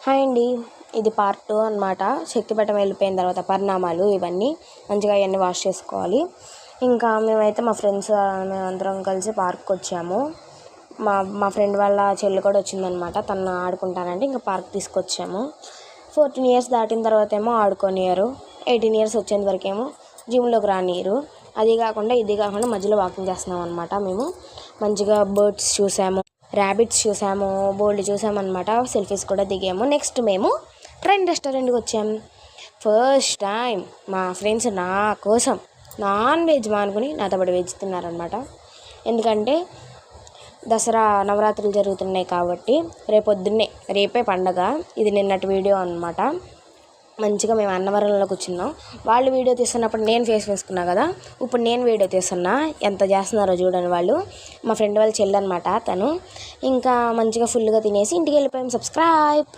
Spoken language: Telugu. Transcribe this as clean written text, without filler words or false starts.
హాయ్ అండి. ఇది పార్ట్ 2 అనమాట. శక్తిపీఠం వెళ్ళిపోయిన తర్వాత పరిణామాలు ఇవన్నీ మంచిగా అవన్నీ వాష్ చేసుకోవాలి. ఇంకా మేమైతే మా ఫ్రెండ్స్ మేమందరం కలిసి పార్క్కి వచ్చాము. మా ఫ్రెండ్ వాళ్ళ చెల్లి కూడా వచ్చిందనమాట. తను ఆడుకుంటానంటే ఇంకా పార్క్ తీసుకొచ్చాము. 14 ఇయర్స్ దాటిన తర్వాత ఏమో ఆడుకోనియరు, 18 ఇయర్స్ వచ్చేంత వరకేమో జిమ్లోకి రానియరు. ఇది కాకుండా మధ్యలో వాకింగ్ చేస్తున్నాం అనమాట. మేము మంచిగా బర్డ్స్ చూసాము, ర్యాబిట్స్ చూసాము, బోల్డ్ చూసామన్నమాట. సెల్ఫీస్ కూడా దిగాము. నెక్స్ట్ మేము ట్రైన్ రెస్టారెంట్కి వచ్చాము. ఫస్ట్ టైం మా ఫ్రెండ్స్ నా కోసం నాన్ వెజ్ మానుకుని నాతో పాటు వెజ్ తిన్నారనమాట. ఎందుకంటే దసరా నవరాత్రులు జరుగుతున్నాయి కాబట్టి రేపే పండగ. ఇది నిన్నటి వీడియో అనమాట. మంచిగా మేము అన్నవరంలో కూర్చున్నాం. వాళ్ళు వీడియో తీస్తున్నప్పుడు నేను ఫేస్ వేసుకున్నా కదా, ఇప్పుడు నేను వీడియో తీస్తున్నా. ఎంత చేస్తున్నారో చూడండి వాళ్ళు. మా ఫ్రెండ్ వాళ్ళ చెల్లి అనమాట తను. ఇంకా మంచిగా ఫుల్గా తినేసి ఇంటికి వెళ్ళిపోయాం. సబ్స్క్రైబ్.